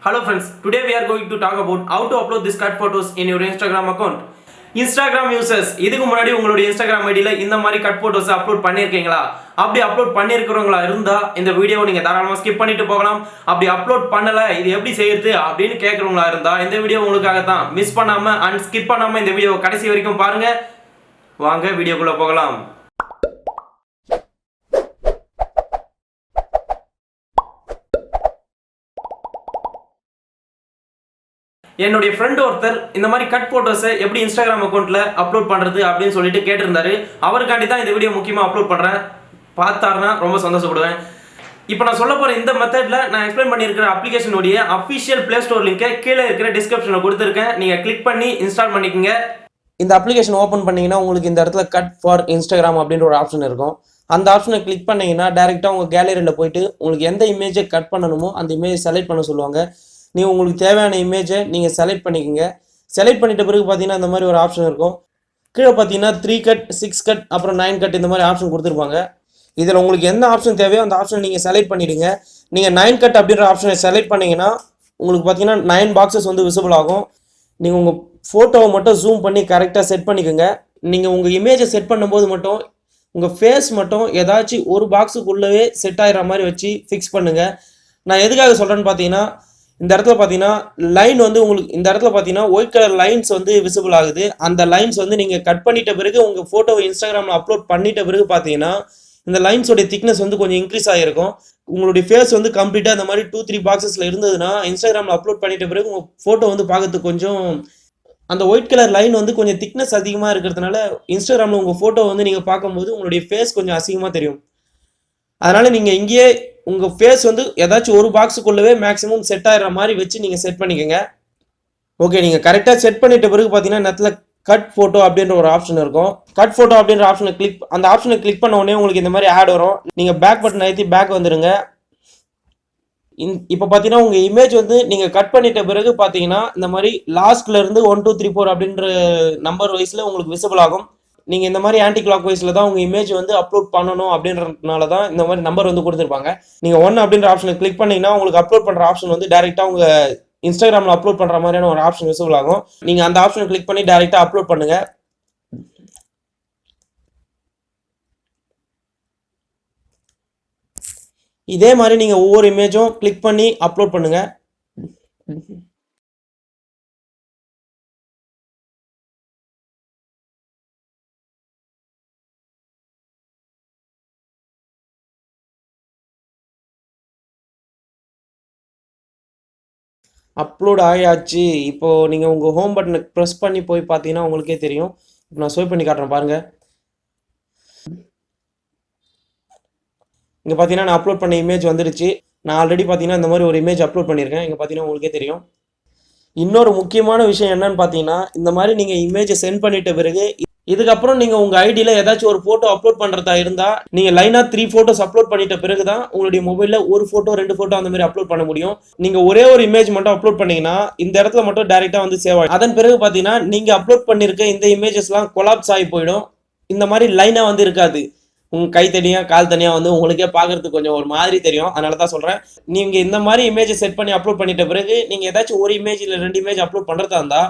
Hello friends, today we are going to talk about how to upload this cut photos in your Instagram account. Instagram users, இதுக்கு முன்னாடி உங்களுடைய Instagram ஐடியில இந்த மாதிரி cut photos upload பண்ணிருக்கீங்களா? அப்படி upload பண்ணிருக்கறவங்களா இருந்தா இந்த வீடியோவை நீங்க தாராளமா ஸ்கிப் பண்ணிட்டு போகலாம். அப்படி அப்லோட் பண்ணல இது எப்படி செய்யறது அப்படினு கேக்குறவங்களா இருந்தா இந்த வீடியோ உங்களுக்காக தான். மிஸ் பண்ணாம அண்ட் ஸ்கிப் பண்ணாம இந்த வீடியோவை கடைசி வரைக்கும் பாருங்க. வாங்க வீடியோக்குள்ள போகலாம். என்னுடைய ஃப்ரெண்ட் ஒருத்தர் இந்த மாதிரி கட் போட்டோஸை எப்படி இன்ஸ்டாகிராம் அக்கௌண்ட்ல அப்லோட் பண்றது அப்படின்னு சொல்லிட்டு கேட்டிருந்தாரு. அவருக்காண்டி தான் இந்த வீடியோ முக்கியமா அப்லோட் பண்றேன். பார்த்தாருன்னா ரொம்ப சந்தோஷப்படுவேன். இப்போ நான் சொல்ல போற இந்த மெத்தட்ல நான் எக்ஸ்பிளைன் பண்ணியிருக்கிற அப்ளிகேஷனுடைய அஃபிஷியல் பிளே ஸ்டோர் லிங்கை கீழே இருக்கிற டிஸ்கிரிப்ஷனில் கொடுத்துருக்கேன். நீங்க கிளிக் பண்ணி இன்ஸ்டால் பண்ணிக்கோங்க. இந்த அப்ளிகேஷன் ஓப்பன் பண்ணீங்கன்னா உங்களுக்கு இந்த இடத்துல கட் ஃபார் இன்ஸ்டாகிராம் அப்படின்ற ஒரு ஆப்ஷன் இருக்கும். அந்த ஆப்ஷனை கிளிக் பண்ணீங்கன்னா டேரெக்டாக உங்கள் கேலரியில் போயிட்டு உங்களுக்கு எந்த இமேஜை கட் பண்ணணுமோ அந்த இமேஜை செலக்ட் பண்ண சொல்லுவாங்க. நீங்கள் உங்களுக்கு தேவையான இமேஜை நீங்கள் செலக்ட் பண்ணிக்கோங்க. செலக்ட் பண்ணிட்ட பிறகு பார்த்தீங்கன்னா இந்த மாதிரி ஒரு ஆப்ஷன் இருக்கும். கீழே பார்த்தீங்கன்னா 3 கட் 6 கட் அப்புறம் 9 கட் இந்த மாதிரி ஆப்ஷன் கொடுத்துருப்பாங்க. இதில் உங்களுக்கு எந்த ஆப்ஷன் தேவையோ அந்த ஆப்ஷனை நீங்கள் செலக்ட் பண்ணிவிடுங்க. நீங்கள் 9 கட் அப்படின்ற ஆப்ஷனை செலக்ட் பண்ணிங்கன்னா உங்களுக்கு பார்த்தீங்கன்னா 9 பாக்ஸஸ் வந்து விசிபிள் ஆகும். நீங்கள் உங்கள் ஃபோட்டோவை மட்டும் ஜூம் பண்ணி கரெக்டாக செட் பண்ணிக்கோங்க. நீங்கள் உங்கள் இமேஜை செட் பண்ணும்போது மட்டும் உங்கள் ஃபேஸ் மட்டும் ஏதாச்சும் ஒரு பாக்ஸுக்குள்ளவே செட் ஆகிற மாதிரி வச்சு ஃபிக்ஸ் பண்ணுங்கள். நான் எதுக்காக சொல்கிறேன்னு பார்த்தீங்கன்னா இந்த இடத்துல பார்த்தீங்கன்னா லைன் வந்து உங்களுக்கு இந்த இடத்துல பார்த்தீங்கன்னா ஒயிட் கலர் லைன்ஸ் வந்து விசிபிள் ஆகுது. அந்த லைன்ஸ் வந்து நீங்கள் கட் பண்ணிட்ட பிறகு உங்கள் ஃபோட்டோவை இன்ஸ்டாகிராமில் அப்லோட் பண்ணிட்ட பிறகு பார்த்தீங்கன்னா இந்த லைன்ஸோடைய திக்னஸ் வந்து கொஞ்சம் இன்க்ரீஸ் ஆகிருக்கும். உங்களுடைய ஃபேஸ் வந்து கம்ப்ளீட்டாக இந்த மாதிரி 2-3 பாக்ஸஸில் இருந்ததுன்னா இன்ஸ்டாகிராமில் அப்லோட் பண்ணிட்ட பிறகு உங்கள் ஃபோட்டோ வந்து பார்க்கறதுக்கு கொஞ்சம் அந்த ஒயிட் கலர் லைன் வந்து கொஞ்சம் திக்னஸ் அதிகமாக இருக்கிறதுனால இன்ஸ்டாகிராமில் உங்கள் ஃபோட்டோ வந்து நீங்கள் பார்க்கும்போது உங்களுடைய ஃபேஸ் கொஞ்சம் அசிங்கமாக தெரியும். அதனால் நீங்கள் இங்கேயே உங்கள் ஃபேஸ் வந்து ஏதாச்சும் ஒரு பாக்ஸுக்குள்ளவே மேக்ஸிமம் செட் ஆகிற மாதிரி வச்சு நீங்கள் செட் பண்ணிக்கோங்க. ஓகே, நீங்கள் கரெக்டாக செட் பண்ணிட்ட பிறகு பார்த்தீங்கன்னா நேரத்தில் கட் ஃபோட்டோ அப்படின்ற ஒரு ஆப்ஷன் இருக்கும். கட் ஃபோட்டோ அப்படின்ற ஆப்ஷனை அந்த ஆப்ஷனை கிளிக் பண்ண உடனே உங்களுக்கு இந்த மாதிரி ஆட் வரும். நீங்கள் பேக் பட்டன் அழுத்தி பேக் வந்துடுங்க. இப்போ பார்த்தீங்கன்னா உங்கள் இமேஜ் வந்து நீங்கள் கட் பண்ணிட்ட பிறகு பார்த்தீங்கன்னா இந்த மாதிரி லாஸ்ட்லேருந்து 1 2 3 4 அப்படின்ற நம்பர் வைஸில் உங்களுக்கு விசிபிள் ஆகும். நீங்கள் இந்த மாதிரி ஆன்டி கிளாக் வைஸில் தான் உங்கள் இமேஜ் வந்து அப்லோட் பண்ணணும் அப்படின்றதுனால தான் இந்த மாதிரி நம்பர் வந்து கொடுத்துருப்பாங்க. நீங்கள் 1 அப்படின்ற ஆப்ஷனை கிளிக் பண்ணிங்கன்னா உங்களுக்கு அப்லோட் பண்ணுற ஆப்ஷன் வந்து டேரெக்டாக உங்கள் இன்ஸ்டாகிராமில் அப்லோட் பண்ணுற மாதிரியான ஒரு ஆப்ஷன் விசிபிள் ஆகும். நீங்கள் அந்த ஆப்ஷனை கிளிக் பண்ணி டேரெக்டாக அப்லோட் பண்ணுங்கள். இதே மாதிரி நீங்கள் ஒவ்வொரு இமேஜும் கிளிக் பண்ணி அப்லோட் பண்ணுங்கள். அப்லோட் ஆயாச்சு. இப்போது நீங்கள் உங்கள் ஹோம் பட்டனை ப்ரெஸ் பண்ணி போய் பார்த்தீங்கன்னா உங்களுக்கே தெரியும். இப்போ நான் ஸ்வைப் பண்ணி காட்டுறேன் பாருங்கள். இங்கே பார்த்தீங்கன்னா நான் அப்லோட் பண்ண இமேஜ் வந்துடுச்சு. நான் ஆல்ரெடி பார்த்தீங்கன்னா இந்த மாதிரி ஒரு இமேஜ் அப்லோட் பண்ணியிருக்கேன். இங்கே பார்த்தீங்கன்னா உங்களுக்கே தெரியும். இன்னொரு முக்கியமான விஷயம் என்னன்னு பார்த்தீங்கன்னா இந்த மாதிரி நீங்கள் இமேஜை சென்ட் பண்ணிட்ட பிறகு இதுக்கப்புறம் நீங்கள் உங்கள் ஐடியில் ஏதாச்சும் ஒரு ஃபோட்டோ அப்லோட் பண்ணுறதா இருந்தால் நீங்கள் லைனாக 3 ஃபோட்டோஸ் அப்லோட் பண்ணிட்ட பிறகு தான் உங்களுடைய மொபைலில் ஒரு ஃபோட்டோ 2 ஃபோட்டோ அந்த மாதிரி அப்லோட் பண்ண முடியும். நீங்கள் ஒரே ஒரு இமேஜ் மட்டும் அப்லோட் பண்ணீங்கன்னா இந்த இடத்துல மட்டும் டேரெக்டாக வந்து சேவ் ஆகும். அதன் பிறகு பார்த்தீங்கன்னா நீங்கள் அப்லோட் பண்ணியிருக்க இந்த இமேஜஸ்லாம் கொலாப்ஸ் ஆகி போயிடும். இந்த மாதிரி லைனாக வந்து இருக்காது. உங்கள் கை தனியாக கால் தனியாக வந்து உங்களுக்கே பார்க்குறதுக்கு கொஞ்சம் ஒரு மாதிரி தெரியும். அதனால தான் சொல்கிறேன். நீங்கள் இந்த மாதிரி இமேஜை செட் பண்ணி அப்லோட் பண்ணிட்ட பிறகு நீங்கள் ஏதாச்சும் ஒரு இமேஜ் இல்லை 2 இமேஜ் அப்லோட் பண்ணுறதா இருந்தால்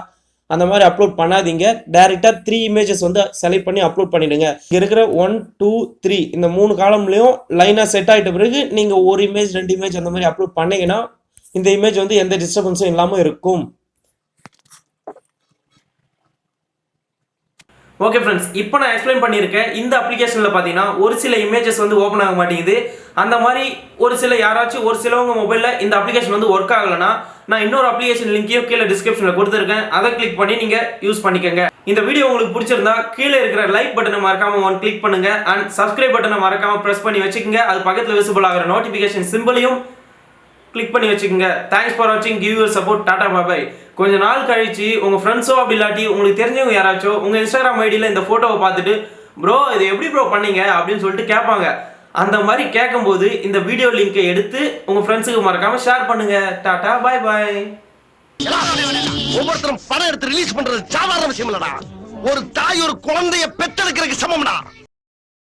அந்த மாதிரி அப்லோட் பண்ணாதீங்க. டேரெக்டாக 3 இமேஜஸ் வந்து செலக்ட் பண்ணி அப்லோட் பண்ணிவிடுங்க. இங்கே இருக்கிற 1 2 3 இந்த 3 காலம்லையும் லைனாக செட் ஆகிட்ட பிறகு நீங்கள் ஒரு இமேஜ் 2 இமேஜ் அந்த மாதிரி அப்லோட் பண்ணிங்கன்னா இந்த இமேஜ் வந்து எந்த டிஸ்டர்பன்ஸும் இல்லாமல் இருக்கும். ஓகே ஃப்ரெண்ட்ஸ், இப்போ நான் எக்ஸ்பிளைன் பண்ணியிருக்கேன். இந்த அப்ளிகேஷனில் பார்த்தீங்கன்னா ஒரு சில இமேஜஸ் வந்து ஓப்பன் ஆக மாட்டேங்குது. அந்த மாதிரி ஒரு சிலவங்க மொபைலில் இந்த அப்ளிகேஷன் வந்து ஒர்க் ஆகலைன்னா நான் இன்னொரு அப்ளிகேஷன் லிங்கையும் கீழே டிஸ்கிரிப்ஷனில் கொடுத்துருக்கேன். அதை கிளிக் பண்ணி நீங்கள் யூஸ் பண்ணிக்கோங்க. இந்த வீடியோ உங்களுக்கு பிடிச்சிருந்தா கீழே இருக்கிற லைக் பட்டனை மறக்காம கிளிக் பண்ணுங்க அண்ட் சப்ஸ்கிரைப் பட்டனை மறக்காம ப்ரெஸ் பண்ணி வச்சுக்கோங்க. அது பக்கத்தில் விசிபிள் ஆகிற நோட்டிஃபிகேஷன் சிம்பிளையும் கிளிக் பண்ணி வச்சுக்கோங்க. தேங்க்ஸ் ஃபார் வாட்சிங். Give your support. Tata bye. கொஞ்ச நாள் கழிச்சு உங்கள் ஃப்ரெண்ட்ஸோ அப்படி இல்லாட்டி உங்களுக்கு தெரிஞ்சவங்க யாராச்சும் உங்கள் இன்ஸ்டாகிராம் ஐடியில் இந்த ஃபோட்டோவை பார்த்துட்டு ப்ரோ இது எப்படி ப்ரோ பண்ணீங்க அப்படின்னு சொல்லிட்டு கேட்பாங்க. அந்த மாதிரி கேட்கும்போது இந்த வீடியோ லிங்கை எடுத்து உங்கள் ஃப்ரெண்ட்ஸுக்கு மறக்காமல் ஷேர் பண்ணுங்க. டாடா பாய் பாய். ஒவ்வொருத்தரும் பணம் எடுத்து ரிலீஸ் பண்றது சாதாரண விஷயம் இல்லடா. ஒரு தாய் ஒரு குழந்தைய பெற்றெடுக்கிறதுக்கு சமம்டா.